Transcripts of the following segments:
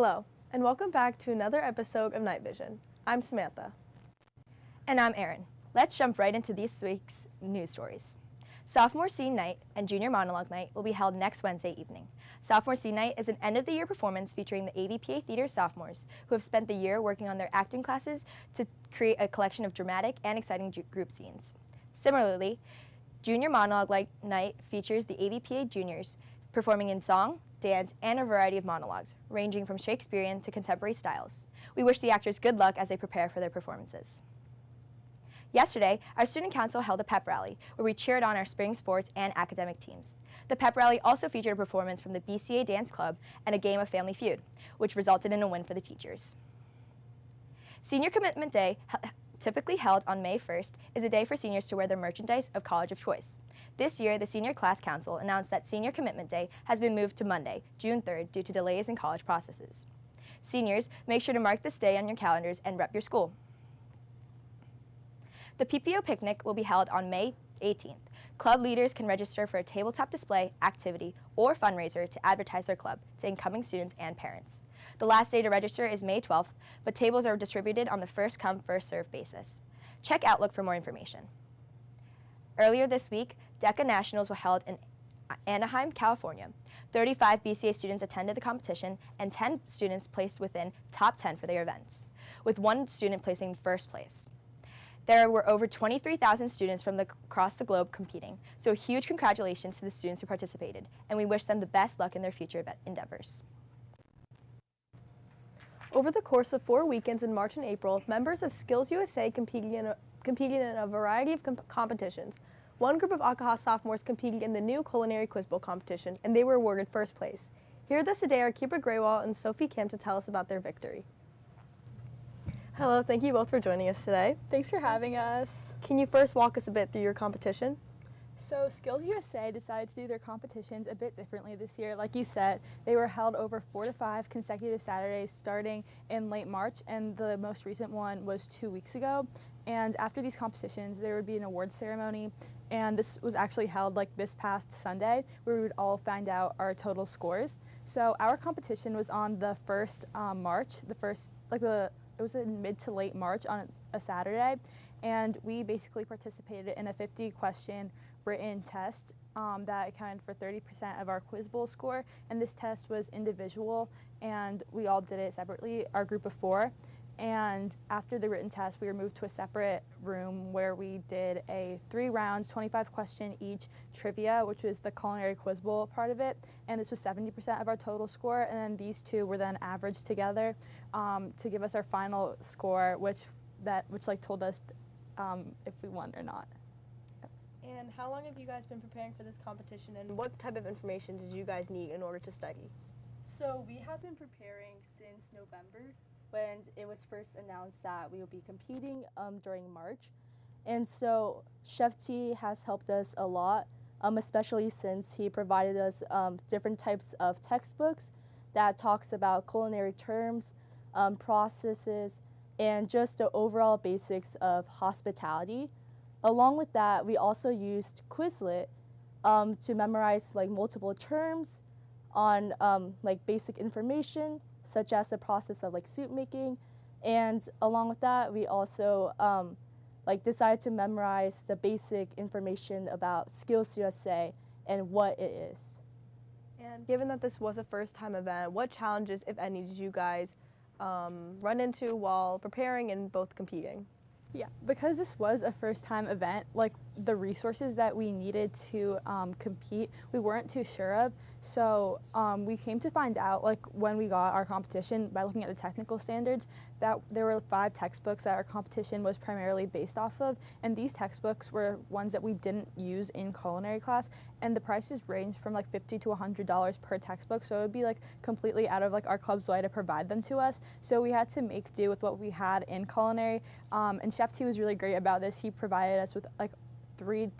Hello, and welcome back to another episode of Night Vision. I'm Samantha. And I'm Erin. Let's jump right into this week's news stories. Sophomore Scene Night and Junior Monologue Night will be held next Wednesday evening. Sophomore Scene Night is an end-of-the-year performance featuring the AVPA Theater sophomores who have spent the year working on their acting classes to create a collection of dramatic and exciting group scenes. Similarly, Junior Monologue Night features the AVPA juniors performing in song, dance, and a variety of monologues, ranging from Shakespearean to contemporary styles. We wish the actors good luck as they prepare for their performances. Yesterday, our student council held a pep rally where we cheered on our spring sports and academic teams. The pep rally also featured a performance from the BCA Dance Club and a game of Family Feud, which resulted in a win for the teachers. Senior Commitment Day, typically held on May 1st, is a day for seniors to wear their merchandise of college of choice. This year, the Senior Class Council announced that Senior Commitment Day has been moved to Monday, June 3rd, due to delays in college processes. Seniors, make sure to mark this day on your calendars and rep your school. The PPO picnic will be held on May 18th. Club leaders can register for a tabletop display, activity, or fundraiser to advertise their club to incoming students and parents. The last day to register is May 12th, but tables are distributed on the first-come, first-served basis. Check Outlook for more information. Earlier this week, DECA Nationals were held in Anaheim, California. 35 BCA students attended the competition, and 10 students placed within top 10 for their events, with one student placing first place. There were over 23,000 students from across the globe competing, so a huge congratulations to the students who participated, and we wish them the best luck in their future endeavors. Over the course of 4 weekends in March and April, members of Skills USA competed in a variety of competitions. One group of Akaha sophomores competed in the new Culinary Quiz Bowl competition, and they were awarded first place. Here with us today are Kipra Graywall and Sophie Kim to tell us about their victory. Hello, thank you both for joining us today. Thanks for having us. Can you first walk us a bit through your competition? So Skills USA decided to do their competitions a bit differently this year. Like you said, they were held over 4 to 5 consecutive Saturdays starting in late March, and the most recent one was 2 weeks ago. And after these competitions, there would be an awards ceremony, and this was actually held like this past Sunday, where we would all find out our total scores. So our competition was on the 1st March, it was in mid to late March on a Saturday, and we basically participated in a 50-question written test that accounted for 30% of our Quiz Bowl score, and this test was individual, and we all did it separately, our group of 4. And after the written test, we were moved to a separate room where we did a 3 rounds, 25-question each trivia, which was the Culinary Quiz Bowl part of it. And this was 70% of our total score. And then these two were then averaged together to give us our final score, which told us if we won or not. And how long have you guys been preparing for this competition, and what type of information did you guys need in order to study? So we have been preparing since November, when it was first announced that we will be competing during March. And so Chef T has helped us a lot, especially since he provided us different types of textbooks that talks about culinary terms, processes, and just the overall basics of hospitality. Along with that, we also used Quizlet to memorize multiple terms on basic information, such as the process of soup making, and along with that, we also decided to memorize the basic information about Skills USA and what it is. And given that this was a first-time event, what challenges, if any, did you guys run into while preparing and both competing? Yeah, because this was a first-time event, the resources that we needed to compete, we weren't too sure of. So we came to find out, when we got our competition, by looking at the technical standards, that there were 5 textbooks that our competition was primarily based off of, and these textbooks were ones that we didn't use in culinary class, and the prices ranged from $50 to $100 per textbook, so it would be completely out of our club's way to provide them to us. So we had to make do with what we had in culinary, and Chef T was really great about this. He provided us with 3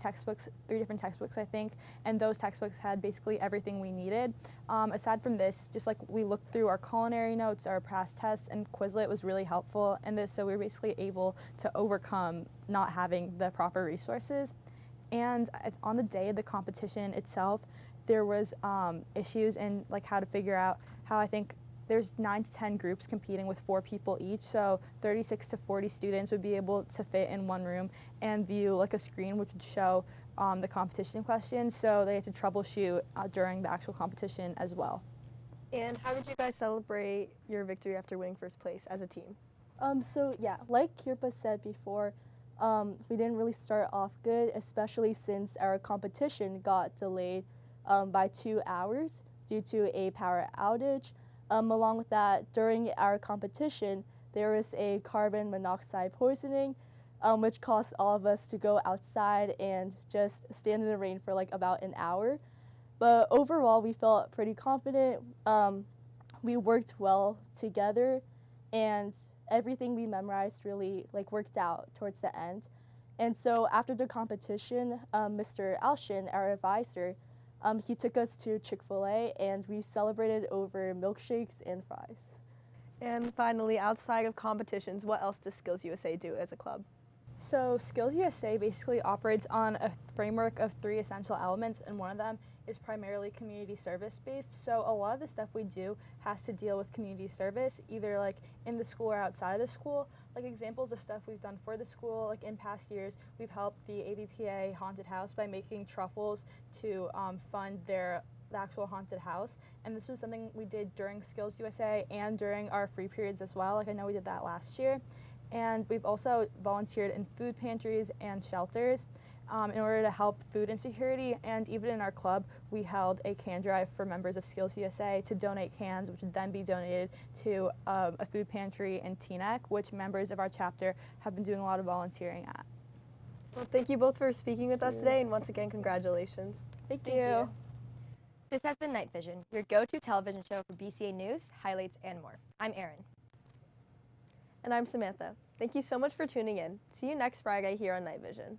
different textbooks, I think, and those textbooks had basically everything we needed. Aside from this, just we looked through our culinary notes, our past tests, and Quizlet was really helpful in this, so we were basically able to overcome not having the proper resources. And on the day of the competition itself, there was issues in how to figure out how I think there's 9 to 10 groups competing with 4 people each, so 36 to 40 students would be able to fit in one room and view like a screen which would show the competition questions, so they had to troubleshoot during the actual competition as well. And how did you guys celebrate your victory after winning first place as a team? So yeah, like Kirpa said before, we didn't really start off good, especially since our competition got delayed by 2 hours due to a power outage. Along with that, during our competition, there was a carbon monoxide poisoning, which caused all of us to go outside and just stand in the rain for like about an hour. But overall, we felt pretty confident. We worked well together, and everything we memorized really like worked out towards the end. And so after the competition, Mr. Alshin, our advisor, he took us to Chick-fil-A and we celebrated over milkshakes and fries. And finally, outside of competitions, what else does Skills USA do as a club? So Skills USA basically operates on a framework of 3 essential elements, and one of them is primarily community service based. So a lot of the stuff we do has to deal with community service, either like in the school or outside of the school. Like examples of stuff we've done for the school, like in past years, we've helped the ABPA haunted house by making truffles to fund the actual haunted house. And this was something we did during Skills USA and during our free periods as well. Like I know we did that last year. And we've also volunteered in food pantries and shelters in order to help food insecurity. And even in our club, we held a can drive for members of Skills USA to donate cans, which would then be donated to a food pantry in Teaneck, which members of our chapter have been doing a lot of volunteering at. Well, thank you both for speaking with us today, and once again, congratulations. Thank you. This has been Night Vision, your go-to television show for BCA news, highlights, and more. I'm Erin. And I'm Samantha. Thank you so much for tuning in. See you next Friday here on Night Vision.